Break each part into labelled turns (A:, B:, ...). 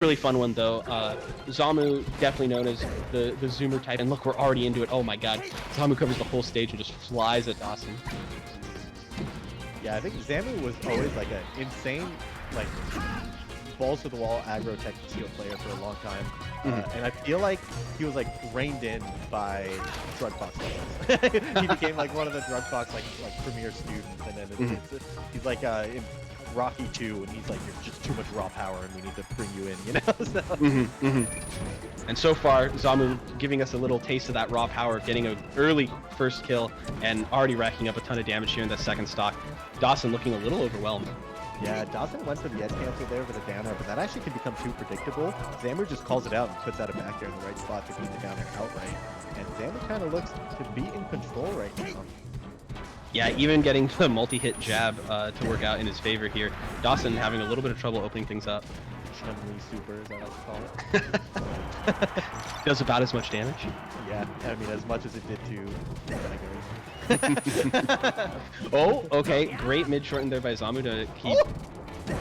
A: Really fun one though. Zamu, definitely known as the zoomer type, and look, we're already into it. Oh my god, Zamu covers the whole stage and just flies at Dawson.
B: Yeah, I think Zamu was always like an insane, like balls to the wall aggro tech steel player for a long time, and I feel like he was like reined in by Drug Fox. He became like one of the Drug Fox like premier students, and then he's like in Rocky 2, and he's like, you're just too much raw power, and we need to bring you in, you know? So.
A: And so far, Zamu giving us a little taste of that raw power, getting an early first kill, and already racking up a ton of damage here in the second stock. Dawson looking a little overwhelmed.
B: Yeah, Dawson went for the edge cancel there with a downer, but that actually can become too predictable. Zamu just calls it out and puts out a back air in the right spot to beat the downer outright. And Zamu kind of looks to be in control right now.
A: Yeah, even getting the multi-hit jab to work out in his favor here. Dawson having a little bit of trouble opening things up.
B: Chun-Li super, as I like to call it.
A: Does about as much damage.
B: Yeah, I mean, as much as it did to
A: Oh, okay. Great mid shorten there by Zamu to keep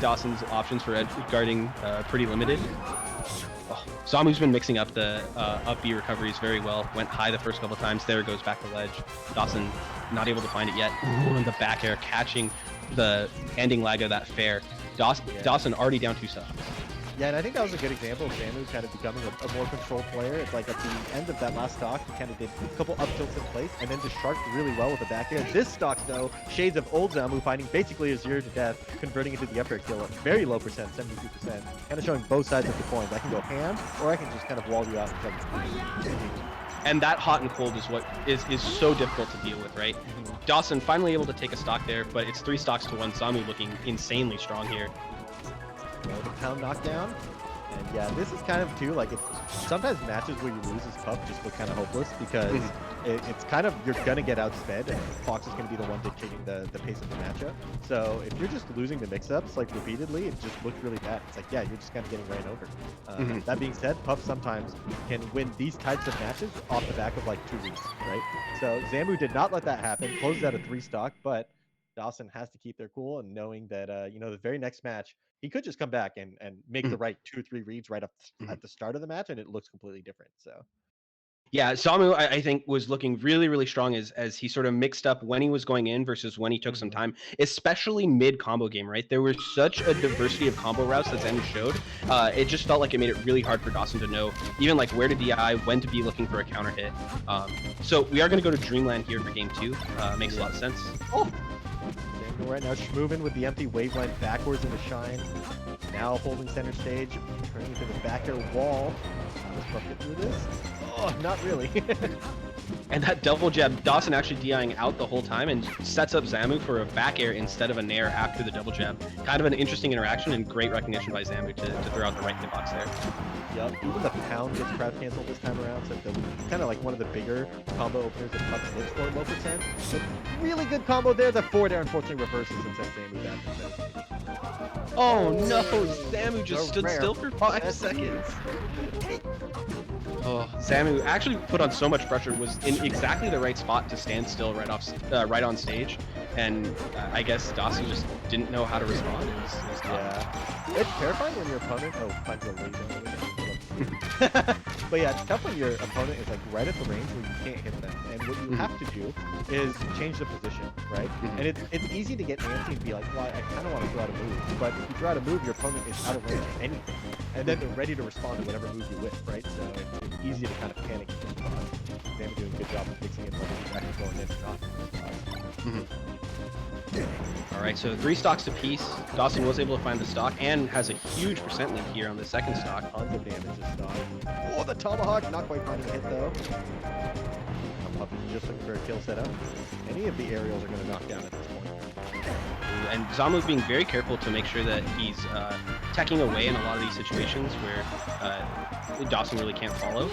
A: Dawson's options for edge guarding pretty limited. Oh, Zamu's been mixing up the up B recoveries very well. Went high the first couple times. There goes back to ledge. Dawson not able to find it yet. Ooh, and the back air catching the ending lag of that fair. Dawson already down 2 stocks.
B: Yeah, and I think that was a good example of Zamu kind of becoming a more controlled player. It's like at the end of that last stock, he kind of did a couple up tilts in place and then just sharked really well with the back air. This stock, though, shades of old Zamu finding basically a 0 to death, converting into the up air kill at very low percent, 72%. Kind of showing both sides of the coin. I can go ham, or I can just kind of wall you out and jump.
A: And that hot and cold is what is so difficult to deal with, right? Dawson finally able to take a stock there, but it's 3 stocks to 1. Zamu looking insanely strong here.
B: The pound knockdown. And yeah, this is kind of too like it's sometimes matches where you lose as Pup just look kind of hopeless because it's kind of you're gonna get outsped and Fox is gonna be the one dictating the pace of the matchup. So if you're just losing the mix-ups like repeatedly, it just looks really bad. It's like yeah, you're just kind of getting ran over. That being said, Pup sometimes can win these types of matches off the back of like 2 weeks, right? So Zamu did not let that happen. Closes out a 3 stock, but Dawson has to keep their cool and knowing that you know the very next match he could just come back and make the right 2 or 3 reads right up at the start of the match and it looks completely different. So
A: yeah, Zamu I think was looking really strong as he sort of mixed up when he was going in versus when he took some time, especially mid combo game, right? There was such a diversity of combo routes that Zamu showed. It just felt like it made it really hard for Dawson to know even like where to DI, when to be looking for a counter hit. So we are going to go to Dreamland here for game 2. Makes a lot of sense.
B: Oh! Right now, Schmoovin with the empty waveline backwards into Shine. Now holding center stage, turning to the back air wall. Let's get through this. Oh, not really.
A: And that double jab, Dawson actually DIing out the whole time and sets up Zamu for a back air instead of a nair after the double jab. Kind of an interesting interaction and great recognition by Zamu to throw out the right hitbox there.
B: Yep, even the pound gets crowd canceled this time around, so kind of like one of the bigger combo openers that Pups looks for low percent. But really good combo there. The forward air unfortunately reverses and sends Zamu back.
A: Oh no, Zamu just stood still for 5 seconds. Oh, Zamu actually put on so much pressure, was in exactly the right spot to stand still right on stage, and I guess Dawson just didn't know how to respond. It was tough.
B: Yeah, it's terrifying when your opponent finds a lead. But yeah, it's tough when your opponent is like right at the range where you can't hit them, and what you have to do is change the position, right? And it's easy to get antsy and be like, well, I kind of want to throw out a move, but if you throw out a move, your opponent is out of range of anything, and then they're ready to respond to whatever move you whip, right? So it's easy to kind of panic in this spot. Zamu doing a good job of fixing it, whether he's actually going in or not.
A: All right, so 3 stocks apiece. Dawson was able to find the stock and has a huge percent lead here on the second stock.
B: Tons of damage this stock. Oh, the tomahawk, not quite finding a hit though. Pup is just looking for a kill setup. Any of the aerials are going to knock down at this point.
A: And Zamu's being very careful to make sure that he's teching away in a lot of these situations where Dawson really can't follow.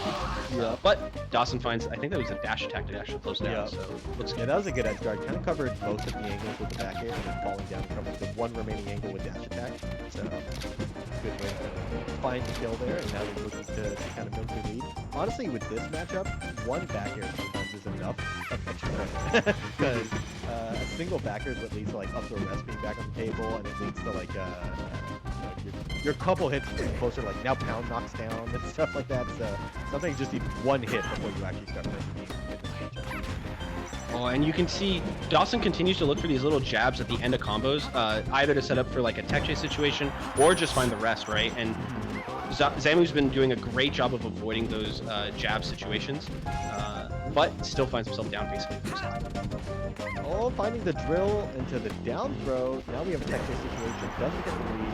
A: But Dawson finds, I think that was a dash attack to actually close down, so looks good.
B: Yeah, that was a good edge guard. Kind of covered most of the angles with the back air and then falling down covering the one remaining angle with dash attack. So good way to find the kill there, and now they're looking to kind of milk the lead. Honestly, with this matchup, one back air sometimes is enough of extra credit. Because a single back air is what leads to like up throw rest being back on the table, and it leads to like your you're a couple hits closer, like now pound knocks down and stuff like that. So something just need one hit before you actually start breaking the
A: Oh, and you can see Dawson continues to look for these little jabs at the end of combos, either to set up for like a tech chase situation or just find the rest, right? And Zamu's been doing a great job of avoiding those jab situations, but still finds himself down basically first time.
B: Oh, finding the drill into the down throw. Now we have a tech chase situation. Doesn't get the lead.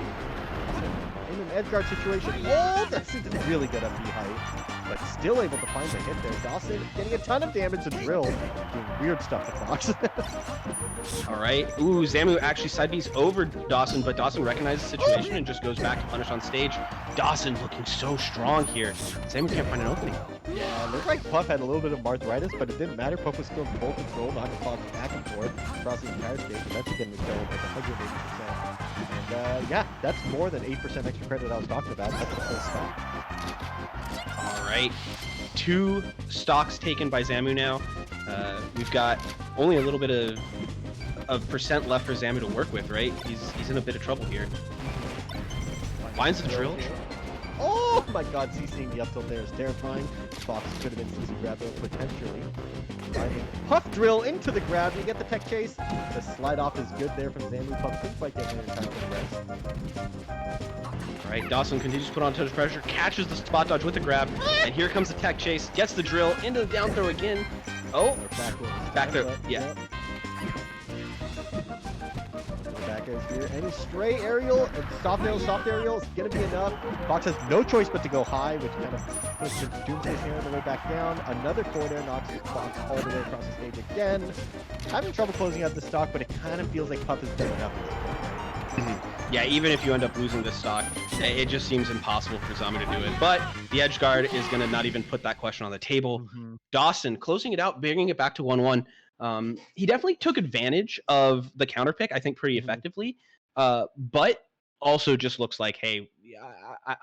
B: In an edge guard situation. Oh, that's really good up B height, but still able to find the hit there. Dawson getting a ton of damage to drill, doing weird stuff to Fox.
A: All right. Ooh, Zamu actually side B's over Dawson, but Dawson recognizes the situation and just goes back to punish on stage. Dawson looking so strong here. Zamu can't find an opening.
B: Yeah, it looked like Puff had a little bit of arthritis, but it didn't matter. Puff was still in full control, knocking Fox back and forth across the entire stage, eventually getting the kill with 180%. And yeah, that's more than 8% extra credit I was talking about. That's a full stock.
A: All right. 2 stocks taken by Zamu now. We've got only a little bit of percent left for Zamu to work with, right? He's in a bit of trouble here. Finds the drill.
B: Oh my god, CCing the up tilt there is terrifying. Fox could have been CC grab though, potentially. Finding Puff drill into the grab. You get the tech chase. The slide off is good there from Zamu. Puff couldn't quite get there in time for the rest.
A: All right, Dawson continues to put on touch pressure, catches the spot dodge with the grab, and here comes the tech chase. Gets the drill into the down throw again. Oh, back there, yeah.
B: Back is here. Any stray aerial, soft aerial is gonna be enough. Fox has no choice but to go high, which kind of puts the Doomsday Snare on the way back down. Another forward air knocks Fox all the way across the stage again. Having trouble closing out the stock, but it kind of feels like Puff is done enough at this point.
A: Yeah, even if you end up losing this stock, it just seems impossible for Zamu to do it. But the edge guard is going to not even put that question on the table. Dawson closing it out, bringing it back to 1-1. He definitely took advantage of the counter pick, I think, pretty effectively. But also just looks like, hey,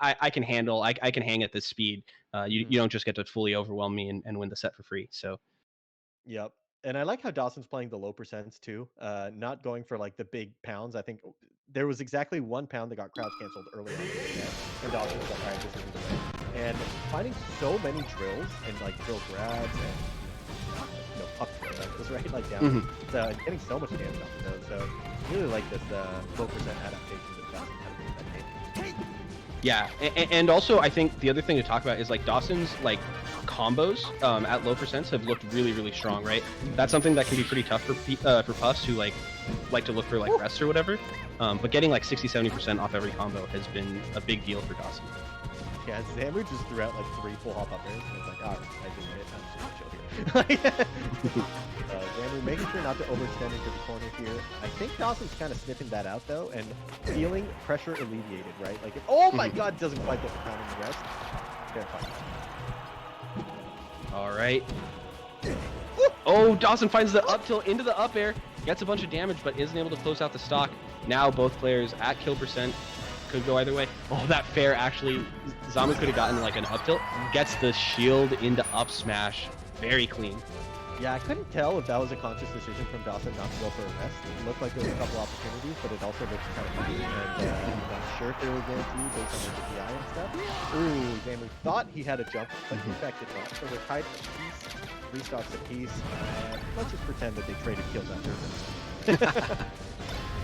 A: I can handle, I can hang at this speed. You don't just get to fully overwhelm me and win the set for free. So.
B: Yep. And I like how Dawson's playing the low percents too, not going for like the big pounds. I think there was exactly 1 pound that got crouch canceled early on in the set, and Dawson was like, all right, this is the way. And finding so many drills and like drill grabs and up throws, right? Like down, getting so much damage off of those. So I really like this low percent adaptation that Dawson had in that game.
A: Yeah, and also I think the other thing to talk about is like Dawson's like combos at low percents have looked really, really strong, right? That's something that can be pretty tough for puffs who like to look for like rests or whatever. But getting like 60-70% off every combo has been a big deal for Dawson.
B: Yeah, Zamu just threw out like 3 full hop up airs, and it's like, alright, I did it. I'm just gonna chill here. Zamu making sure not to overextend into the corner here. I think Dawson's kind of sniffing that out though, and feeling pressure alleviated, right? Like, oh my god, doesn't quite get the pound in the rest. Terrifying.
A: All right. Oh, Dawson finds the up tilt into the up air, gets a bunch of damage, but isn't able to close out the stock. Now both players at kill percent. Could go either way. Oh, that fair actually. Zamu could have gotten like an up tilt. Gets the shield into up smash. Very clean.
B: Yeah, I couldn't tell if that was a conscious decision from Dawson not to go for a rest. It looked like there was a couple opportunities, but it also looked kind of funny. And I'm not sure if they were guaranteed based on the DPI and stuff. Ooh, Zamu thought he had a jump, but in fact did not. So they're tied a piece, 3 stocks a piece. Let's just pretend that they traded kills after this.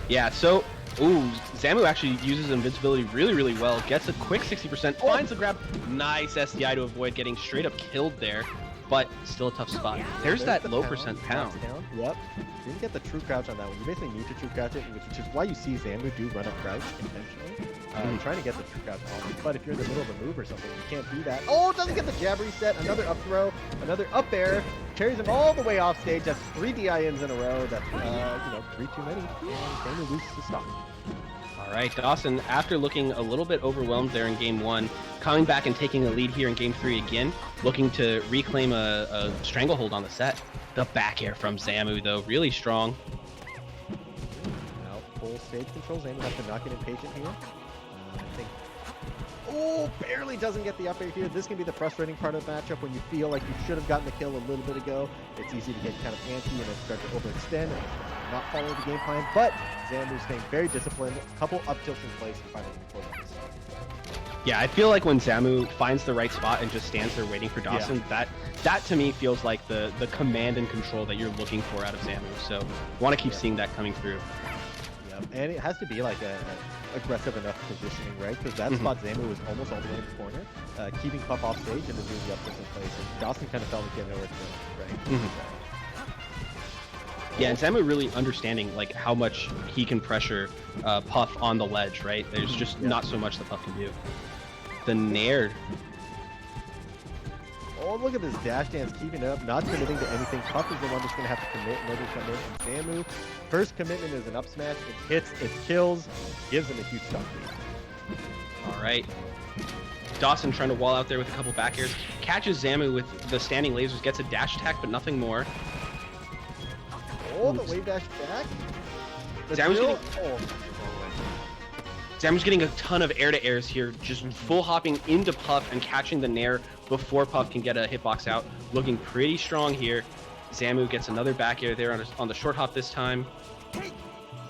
A: Yeah, so, ooh, Zamu actually uses invincibility really, really well. Gets a quick 60%, finds the grab. Nice SDI to avoid getting straight up killed there. But still a tough spot. There's that low percent pound.
B: Yep. Didn't get the true crouch on that one. You basically need to true crouch it, which is why you see Zamu do run up crouch intentionally. Trying to get the true crouch on. But if you're in the middle of a move or something, you can't do that. Oh, doesn't get the jab reset. Another up throw. Another up air. Carries him all the way off stage. That's 3 DI-ins in a row. That's, 3 too many. And Zamu loses the stock.
A: All right, Dawson, after looking a little bit overwhelmed there in game 1, coming back and taking a lead here in game 3 again, looking to reclaim a stranglehold on the set. The back air from Zamu, though, really strong.
B: Now, full stage control. Zamu has to not get impatient here. I think... Oh, barely doesn't get the up air here. This can be the frustrating part of the matchup when you feel like you should have gotten the kill a little bit ago. It's easy to get kind of antsy and then start to overextend and not follow the game plan. But Zamu staying very disciplined. A couple up tilts in place and finally close out this.
A: Yeah, I feel like when Zamu finds the right spot and just stands there waiting for Dawson, that to me feels like the command and control that you're looking for out of Zamu. So want to keep seeing that coming through.
B: Yep, and it has to be like a aggressive enough positioning, right? Because that spot Zamu was almost all the way in the corner, keeping Puff off stage and then doing the up tilts in place. And Dawson kind of felt like getting nowhere to go, right?
A: Yeah, and Zamu really understanding like how much he can pressure Puff on the ledge, right? There's just not so much that Puff can do. The Nair.
B: Oh, look at this dash dance, keeping it up, not committing to anything. Puff is the one that's going to have to commit in order to come in. And Zamu, first commitment is an up smash. It hits, it kills, gives him a huge stock lead.
A: All right. Dawson trying to wall out there with a couple back airs. Catches Zamu with the standing lasers, gets a dash attack, but nothing more.
B: Oh, the wave dash back.
A: Zamu's getting a ton of air-to-airs here, just full hopping into Puff and catching the Nair before Puff can get a hitbox out. Looking pretty strong here. Zamu gets another back air there on the short hop this time.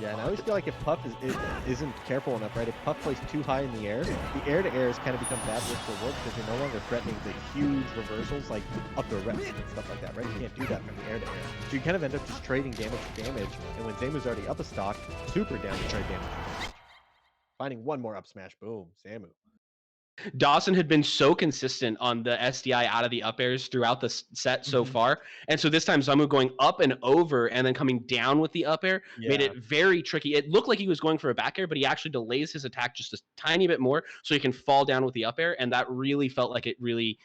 B: Yeah, and I always feel like if Puff isn't careful enough, right? If Puff plays too high in the air-to-airs kind of become bad risk reward because you're no longer threatening the huge reversals like up the reps and stuff like that, right? You can't do that from the air-to-air. So you kind of end up just trading damage to damage, and when Zamu's already up a stock, super down to trade damage. Finding one more up smash, boom, Zamu.
A: Dawson had been so consistent on the SDI out of the up airs throughout the set so far. And so this time Zamu going up and over and then coming down with the up air made it very tricky. It looked like he was going for a back air, but he actually delays his attack just a tiny bit more so he can fall down with the up air. And that really felt like it really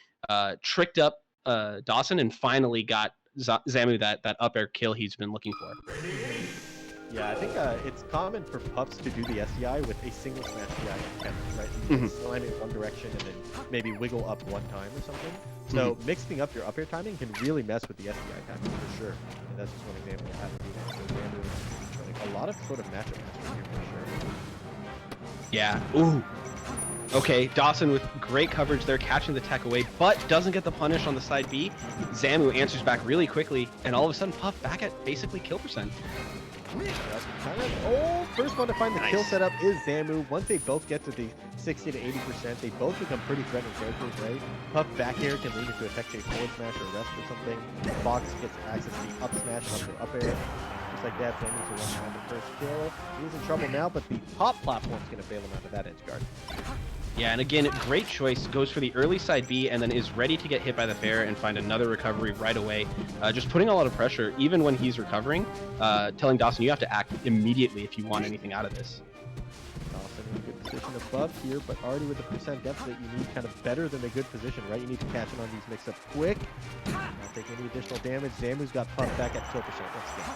A: tricked up Dawson and finally got Zamu that up air kill he's been looking for.
B: Yeah, I think it's common for Puffs to do the SDI with a single smash DI, right? Slide in one direction and then maybe wiggle up one time or something. So mixing up your up air timing can really mess with the SDI timing for sure. And that's just one example of how to do that. So Zamu is showing a lot of sort of matchup here for sure.
A: Yeah. Ooh. Okay, Dawson with great coverage there, catching the tech away, but doesn't get the punish on the side B. Zamu answers back really quickly, and all of a sudden Puff back at basically kill percent.
B: First one to find the kill setup is Zamu. Once they both get to the 60 to 80%, they both become pretty threatening characters, right? Puff back air can lead into a tech chase forward smash or rest or something. Fox gets access to the up smash and up to up air. Just like that, Zamu's the one to find the first kill. He's in trouble now, but the top platform's going to bail him out of that edge guard.
A: Yeah, and again, great choice. Goes for the early side B and then is ready to get hit by the fair and find another recovery right away. Just putting a lot of pressure, even when he's recovering, telling Dawson you have to act immediately if you want anything out of this.
B: Dawson in a good position above here, but already with the percent deficit, you need kind of better than a good position, right? You need to catch in on these mix-ups quick. Not taking any additional damage. Zamu's got Puff back at kill percent. Let's go.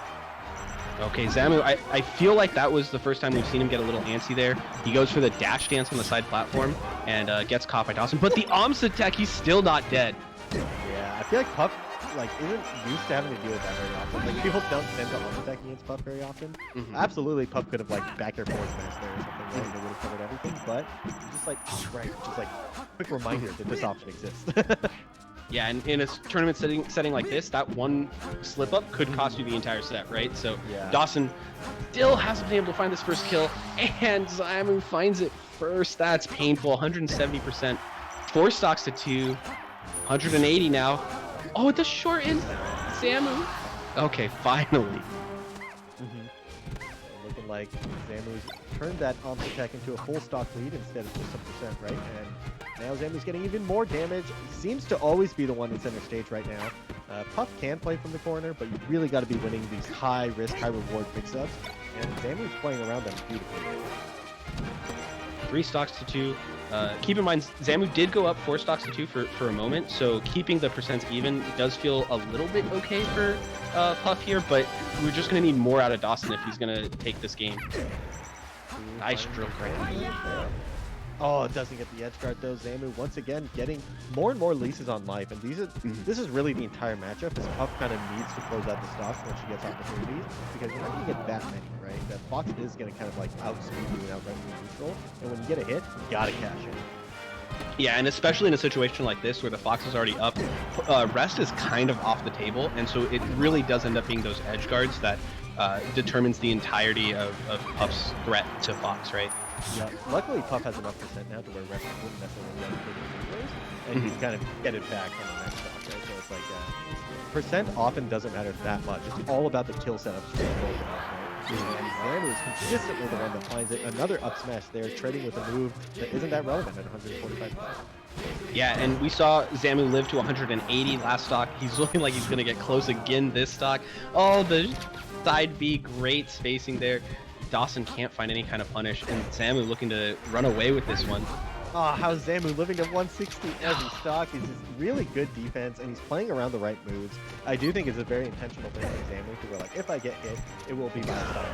A: Okay, Zamu, I feel like that was the first time we've seen him get a little antsy there. He goes for the dash dance on the side platform and gets caught by Dawson. But the OMS attack, he's still not dead.
B: Yeah, I feel like Puff isn't used to having to deal with that very often. Like people don't tend to OMS attack against Puff very often. Absolutely, Puff could have back air forward smash there or something, right? They would have covered everything. But just quick reminder that this option exists.
A: Yeah, and in a tournament setting like this, that one slip up could cost you the entire set, right? So Dawson still hasn't been able to find this first kill, and Zamu finds it first. That's painful. 170%. 4 stocks to 2. 180 now. Oh, the short is Zamu. Okay, finally.
B: Looking like Zamu's turned that OMS attack into a full stock lead instead of just some percent, right? And now Zamu's getting even more damage. Seems to always be the one in center stage right now. Puff can play from the corner, but you really got to be winning these high risk, high reward mix-ups. And Zamu's playing around them beautifully. 3 stocks to 2. Keep in mind, Zamu did go up 4 stocks to 2 for a moment, so keeping the percents even does feel a little bit okay for Puff here, but we're just going to need more out of Dawson if he's going to take this game. Nice drill right. Oh, it doesn't get the edge guard though. Zamu once again getting more and more leases on life, and this is really the entire matchup. As Puff kind of needs to close out the stocks when she gets opportunities, because you're not going to get that many, right? That Fox is going to kind of outspeed you and outrun you neutral, and when you get a hit, you gotta cash in.
A: Yeah, and especially in a situation like this where the fox is already up, rest is kind of off the table, and so it really does end up being those edge guards that determines the entirety of Puff's threat to fox, right?
B: Yeah. Luckily, Puff has enough percent now to where rest wouldn't necessarily be able to take it anyways, and you can kind of get it back on the next stock, right? So it's like percent often doesn't matter that much. It's all about the kill setups for both of them, right? And Zamu is consistently the one that finds it. Another up smash there, trading with a move that isn't that relevant at 145.
A: Yeah, and we saw Zamu live to 180 last stock. He's looking like he's going to get close again this stock. Oh, the side B, great spacing there. Dawson can't find any kind of punish, and Zamu looking to run away with this one.
B: Oh, how's Zamu living at 160 every stock? He's just really good defense, and he's playing around the right moves. I do think it's a very intentional thing for Zamu to where, like, if I get hit, it will be my stock.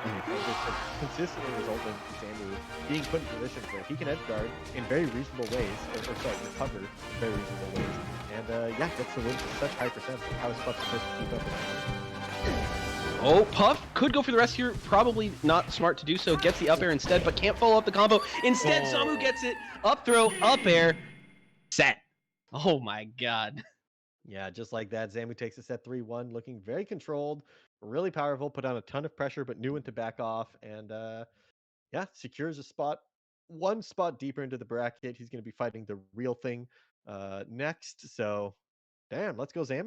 B: And it just consistently results in Zamu being put in positions where he can edge guard in very reasonable ways, or sorry, recover in very reasonable ways. And yeah, gets the win for such high percent. How is Puff supposed to keep up with that?
A: Oh, Puff could go for the rest here. Probably not smart to do so. Gets the up air instead, but can't follow up the combo. Instead, Zamu gets it. Up throw, up air, set. Oh my god.
B: Yeah, just like that, Zamu takes a set 3-1, looking very controlled, really powerful, put on a ton of pressure, but knew when to back off, and yeah, secures a spot, one spot deeper into the bracket. He's going to be fighting the real thing next. So, damn, let's go Zamu.